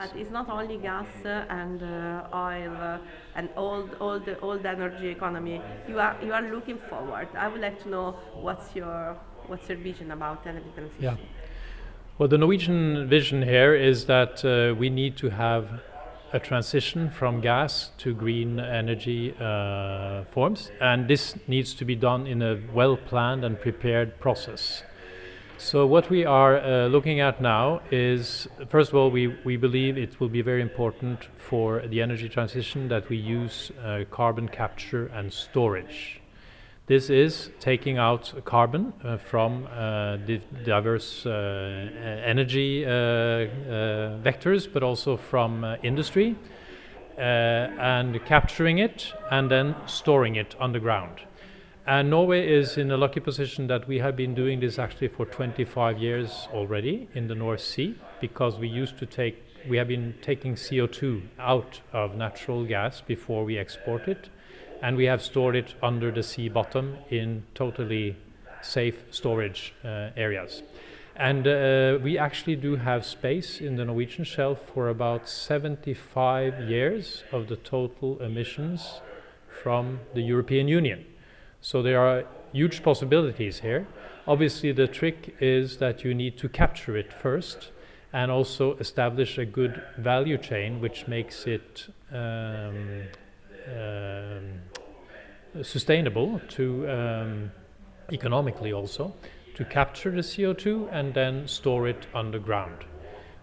But it's not only gas and oil and all the energy economy. You are looking forward. I would like to know what's your vision about energy transition. Yeah. Well, the Norwegian vision here is that we need to have a transition from gas to green energy forms, and this needs to be done in a well-planned and prepared process. So what we are looking at now is, first of all, we believe it will be very important for the energy transition that we use carbon capture and storage. This is taking out carbon from the diverse energy vectors, but also from industry, and capturing it and then storing it underground. And Norway is in a lucky position that we have been doing this actually for 25 years already in the North Sea, because we have been taking CO2 out of natural gas before we export it, and we have stored it under the sea bottom in totally safe storage areas. And we actually do have space in the Norwegian shelf for about 75 years of the total emissions from the European Union. So there are huge possibilities here. Obviously the trick is that you need to capture it first and also establish a good value chain which makes it sustainable to economically also to capture the CO2 and then store it underground.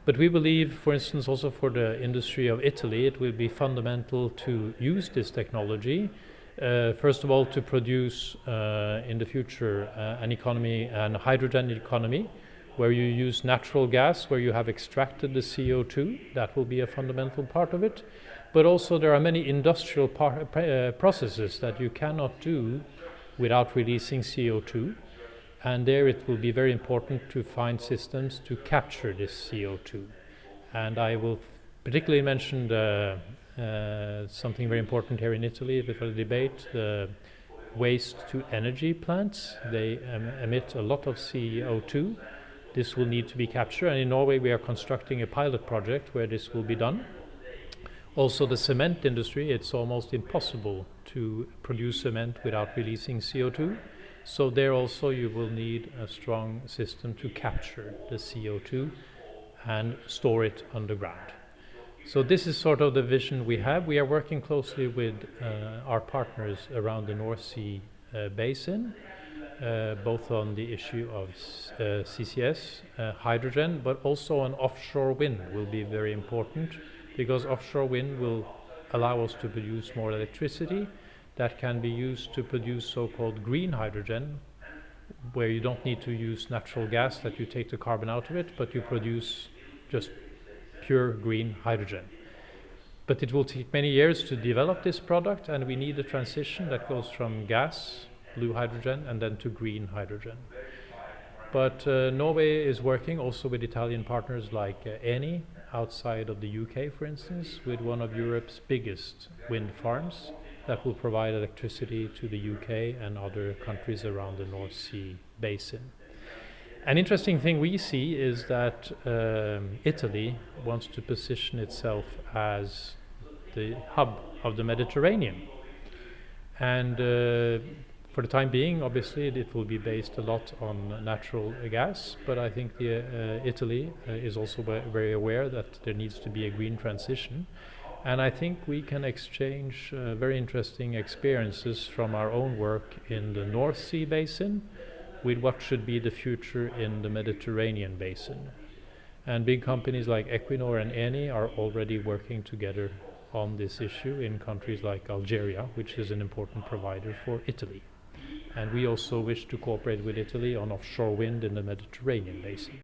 But we believe, for instance, also for the industry of Italy, it will be fundamental to use this technology. First of all, to produce in the future an economy, an hydrogen economy, where you use natural gas, where you have extracted the CO2. That will be a fundamental part of it. But also there are many industrial processes that you cannot do without releasing CO2. And there it will be very important to find systems to capture this CO2. And I will particularly mention something very important here in Italy before the debate, the waste to energy plants. They emit a lot of CO2. This will need to be captured, and in Norway we are constructing a pilot project where this will be done. Also the cement industry, it's almost impossible to produce cement without releasing CO2. So there also you will need a strong system to capture the CO2 and store it underground. So this is sort of the vision we have. We are working closely with our partners around the North Sea basin, both on the issue of CCS, hydrogen, but also on offshore wind will be very important, because offshore wind will allow us to produce more electricity that can be used to produce so-called green hydrogen, where you don't need to use natural gas, that you take the carbon out of it, but you produce just pure green hydrogen. But it will take many years to develop this product, and we need a transition that goes from gas, blue hydrogen, and then to green hydrogen. But Norway is working also with Italian partners like Eni, outside of the UK, for instance, with one of Europe's biggest wind farms that will provide electricity to the UK and other countries around the North Sea basin. An interesting thing we see is that Italy wants to position itself as the hub of the Mediterranean. And for the time being, obviously, it will be based a lot on natural gas, but I think Italy is also very aware that there needs to be a green transition. And I think we can exchange very interesting experiences from our own work in the North Sea basin with what should be the future in the Mediterranean basin. And big companies like Equinor and Eni are already working together on this issue in countries like Algeria, which is an important provider for Italy. And we also wish to cooperate with Italy on offshore wind in the Mediterranean basin.